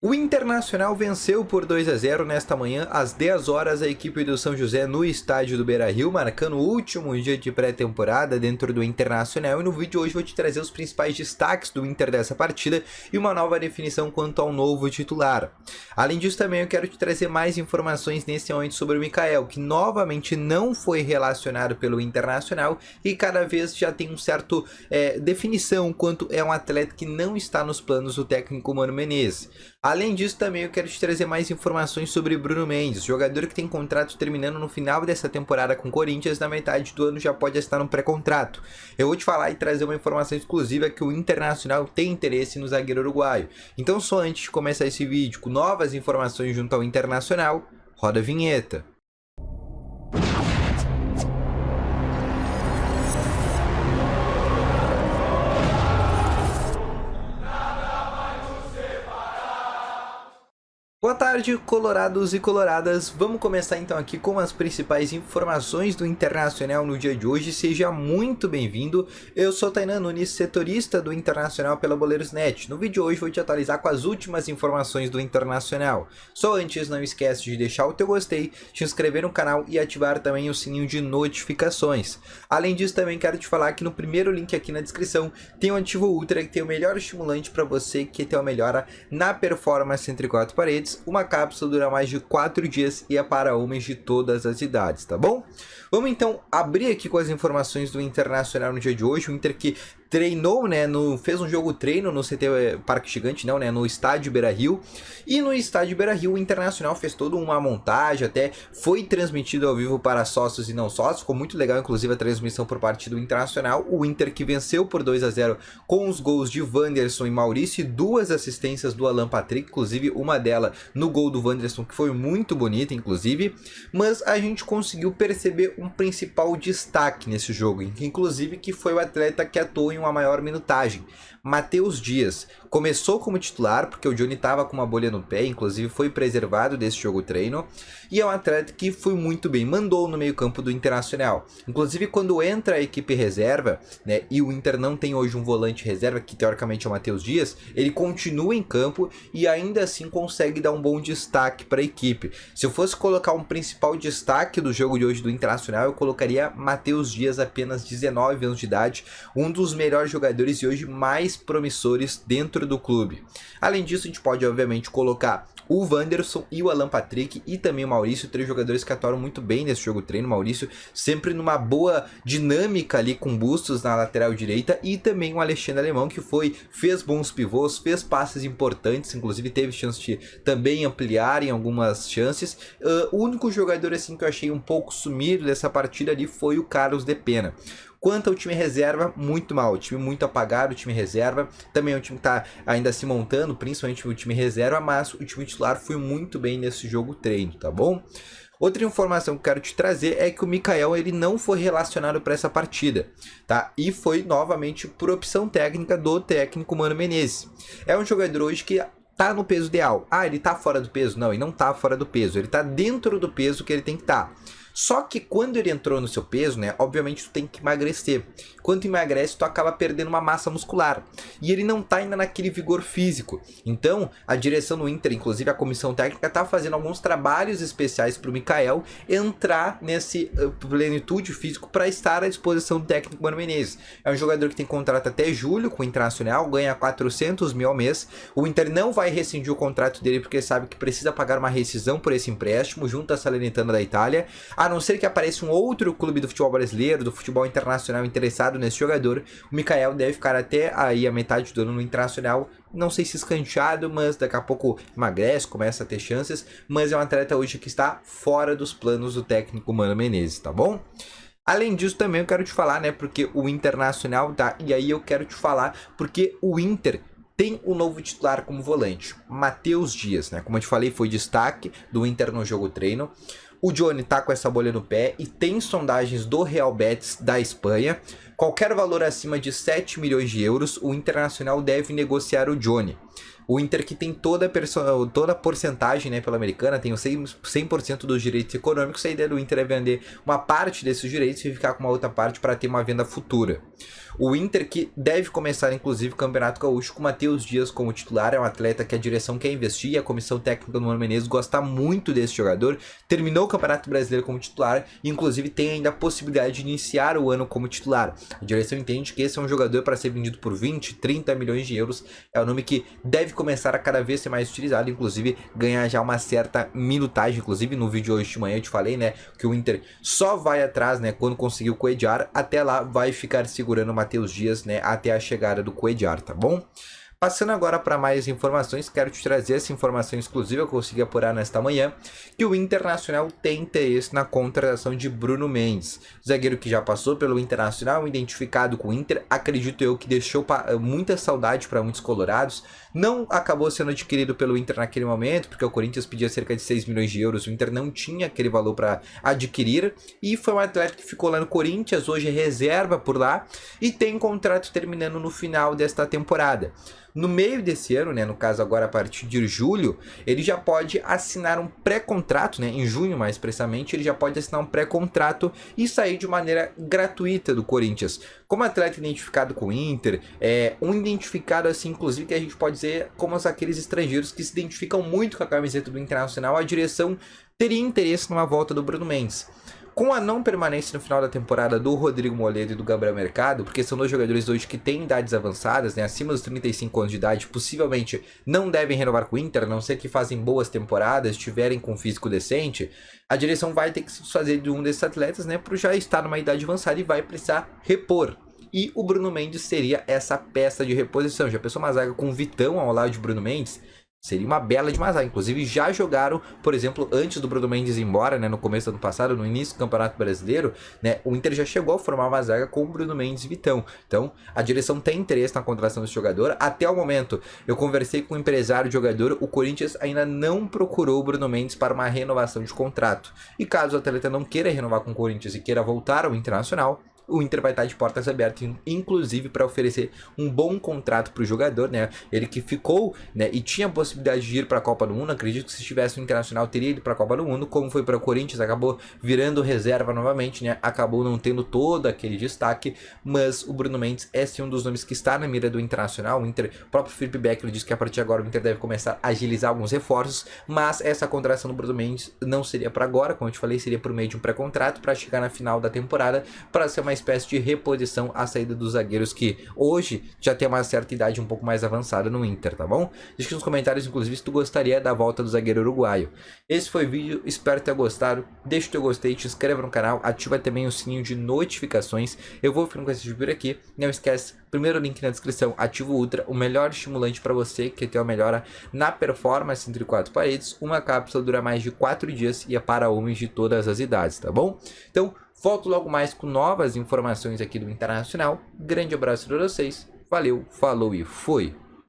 O Internacional venceu por 2-0 nesta manhã, às 10 horas, a equipe do São José no estádio do Beira-Rio, marcando o último dia de pré-temporada dentro do Internacional. E no vídeo de hoje vou te trazer os principais destaques do Inter dessa partida e uma nova definição quanto ao novo titular. Além disso, também eu quero te trazer mais informações nesse momento sobre o Mikael, que novamente não foi relacionado pelo Internacional e cada vez já tem um certo definição quanto é um atleta que não está nos planos do técnico Mano Menezes. Além disso, também eu quero te trazer mais informações sobre Bruno Mendes, jogador que tem contrato terminando no final dessa temporada com o Corinthians, na metade do ano já pode estar no pré-contrato. Eu vou te falar e trazer uma informação exclusiva que o Internacional tem interesse no zagueiro uruguaio. Então, só antes de começar esse vídeo com novas informações junto ao Internacional, roda a vinheta. Boa tarde, colorados e coloradas. Vamos começar então aqui com as principais informações do Internacional no dia de hoje. Seja muito bem-vindo. Eu sou Tainan Nunes, setorista do Internacional pela Boleiros.net. No vídeo de hoje vou te atualizar com as últimas informações do Internacional. Só antes, não esquece de deixar o teu gostei, te inscrever no canal e ativar também o sininho de notificações. Além disso, também quero te falar que no primeiro link aqui na descrição tem o Ativo Ultra, que tem o melhor estimulante para você que tem uma melhora na performance entre quatro paredes. Uma cápsula dura mais de 4 dias e é para homens de todas as idades, tá bom? Vamos então abrir aqui com as informações do Internacional no dia de hoje. O Inter que treinou, né, fez um jogo treino no CT Parque Gigante, não, né, no estádio Beira-Rio. E no estádio Beira-Rio o Internacional fez toda uma montagem, até foi transmitido ao vivo para sócios e não sócios. Ficou muito legal, inclusive, a transmissão por parte do Internacional. O Inter que venceu por 2-0 com os gols de Wanderson e Maurício e 2 assistências do Alan Patrick, inclusive uma delas no gol do Wanderson, que foi muito bonita, inclusive. Mas a gente conseguiu perceber um principal destaque nesse jogo, inclusive que foi o atleta que atuou em uma maior minutagem. Matheus Dias começou como titular porque o Johnny estava com uma bolha no pé, inclusive foi preservado desse jogo treino, e é um atleta que foi muito bem, mandou no meio campo do Internacional. Inclusive quando entra a equipe reserva, né, e o Inter não tem hoje um volante reserva, que teoricamente é o Matheus Dias, ele continua em campo e ainda assim consegue dar um bom destaque para a equipe. Se eu fosse colocar um principal destaque do jogo de hoje do Internacional, eu colocaria Matheus Dias, apenas 19 anos de idade, um dos melhores jogadores e hoje mais promissores dentro do clube. Além disso, a gente pode obviamente colocar o Wanderson e o Alan Patrick e também o Maurício, 3 jogadores que atuaram muito bem nesse jogo treino. O Maurício sempre numa boa dinâmica ali com Bustos na lateral direita, e também o Alexandre Alemão, que fez bons pivôs, fez passes importantes, inclusive teve chance de também ampliar em algumas chances. O único jogador assim que eu achei um pouco sumido dessa partida ali foi o Carlos de Pena. Quanto ao time reserva, muito mal, o time muito apagado, o time reserva, também é um time que está ainda se montando, principalmente o time reserva, mas o time titular foi muito bem nesse jogo treino, tá bom? Outra informação que eu quero te trazer é que o Mikael ele não foi relacionado para essa partida, tá? E foi novamente por opção técnica do técnico Mano Menezes. É um jogador hoje que tá no peso ideal. Ah, ele tá fora do peso? Não, ele não tá fora do peso, ele tá dentro do peso que ele tem que estar. Só que quando ele entrou no seu peso, né, obviamente tu tem que emagrecer. Quando tu emagrece, tu acaba perdendo uma massa muscular. E ele não tá ainda naquele vigor físico. Então, a direção do Inter, inclusive a comissão técnica, tá fazendo alguns trabalhos especiais pro Mikael entrar nesse plenitude físico para estar à disposição do técnico Mano Menezes. É um jogador que tem contrato até julho com o Internacional, ganha 400 mil ao mês. O Inter não vai rescindir o contrato dele porque sabe que precisa pagar uma rescisão por esse empréstimo junto à Salernitana da Itália. A não ser que apareça um outro clube do futebol brasileiro, do futebol internacional interessado nesse jogador, o Mikael deve ficar até aí a metade do ano no Internacional. Não sei se escanteado, mas daqui a pouco emagrece, começa a ter chances, mas é um atleta hoje que está fora dos planos do técnico Mano Menezes, tá bom? Além disso, também eu quero te falar, né, porque o Internacional tá, e aí eu quero te falar porque o Inter tem um novo titular como volante, Matheus Dias, né? Como eu te falei, foi destaque do Inter no jogo treino. O Johnny tá com essa bolha no pé e tem sondagens do Real Betis da Espanha. Qualquer valor acima de 7 milhões de euros, o Internacional deve negociar o Johnny. O Inter que tem toda a porcentagem, né, pela Americana, tem os 100% dos direitos econômicos. A ideia do Inter é vender uma parte desses direitos e ficar com uma outra parte para ter uma venda futura. O Inter que deve começar, inclusive, o Campeonato Gaúcho com o Matheus Dias como titular. É um atleta que a direção quer investir e a comissão técnica do Mano Menezes gosta muito desse jogador. Terminou o Campeonato Brasileiro como titular e, inclusive, tem ainda a possibilidade de iniciar o ano como titular. A direção entende que esse é um jogador para ser vendido por 20, 30 milhões de euros. É um nome que deve começar a cada vez ser mais utilizado, inclusive ganhar já uma certa minutagem. Inclusive, no vídeo hoje de manhã eu te falei, né, que o Inter só vai atrás, né, quando conseguir o Cuéllar. Até lá vai ficar segurando o Matheus Dias, né, até a chegada do Cuéllar, tá bom? Passando agora para mais informações, quero te trazer essa informação exclusiva que eu consegui apurar nesta manhã, que o Internacional tem interesse na contratação de Bruno Mendes, zagueiro que já passou pelo Internacional, identificado com o Inter, acredito eu que deixou muita saudade para muitos colorados, não acabou sendo adquirido pelo Inter naquele momento, porque o Corinthians pedia cerca de 6 milhões de euros, o Inter não tinha aquele valor para adquirir, e foi um atleta que ficou lá no Corinthians, hoje é reserva por lá, e tem contrato terminando no final desta temporada. No meio desse ano, né, no caso agora a partir de julho, ele já pode assinar um pré-contrato, né, em junho mais precisamente, ele já pode assinar um pré-contrato e sair de maneira gratuita do Corinthians. Como atleta identificado com o Inter, um identificado assim, inclusive, que a gente pode dizer como aqueles estrangeiros que se identificam muito com a camiseta do Internacional, a direção teria interesse numa volta do Bruno Mendes. Com a não permanência no final da temporada do Rodrigo Moledo e do Gabriel Mercado, porque são dois jogadores hoje que têm idades avançadas, né, acima dos 35 anos de idade, possivelmente não devem renovar com o Inter, a não ser que fazem boas temporadas, estiverem com físico decente, a direção vai ter que se desfazer de um desses atletas, né, por já estar numa idade avançada e vai precisar repor. E o Bruno Mendes seria essa peça de reposição. Já pensou uma zaga com o Vitão ao lado de Bruno Mendes? Seria uma bela de zaga. Inclusive já jogaram, por exemplo, antes do Bruno Mendes ir embora, né, no começo do ano passado, no início do Campeonato Brasileiro, né, o Inter já chegou a formar uma zaga com o Bruno Mendes e Vitão. Então, a direção tem interesse na contratação desse jogador. Até o momento, eu conversei com o empresário do jogador, o Corinthians ainda não procurou o Bruno Mendes para uma renovação de contrato. E caso o atleta não queira renovar com o Corinthians e queira voltar ao Internacional, o Inter vai estar de portas abertas, inclusive para oferecer um bom contrato para o jogador, né? Ele que ficou, né, e tinha a possibilidade de ir para a Copa do Mundo. Acredito que se estivesse no Internacional teria ido para a Copa do Mundo. Como foi para o Corinthians, acabou virando reserva novamente, né? Acabou não tendo todo aquele destaque, mas o Bruno Mendes é sim um dos nomes que está na mira do Internacional. O Inter, o próprio Felipe Beckler disse que a partir de agora o Inter deve começar a agilizar alguns reforços, mas essa contratação do Bruno Mendes não seria para agora, como eu te falei, seria por meio de um pré-contrato para chegar na final da temporada, para ser uma espécie de reposição à saída dos zagueiros que hoje já tem uma certa idade um pouco mais avançada no Inter, tá bom? Deixa aqui nos comentários, inclusive, se tu gostaria da volta do zagueiro uruguaio. Esse foi o vídeo, espero ter gostado. Deixa o teu gostei, te inscreva no canal, ativa também o sininho de notificações. Eu vou ficando com esse vídeo por aqui. Não esquece, primeiro link na descrição, ativa o Ultra, o melhor estimulante para você que tem uma melhora na performance entre quatro paredes. Uma cápsula dura mais de 4 dias e é para homens de todas as idades, tá bom? Então, volto logo mais com novas informações aqui do Internacional. Grande abraço para vocês. Valeu, falou e fui!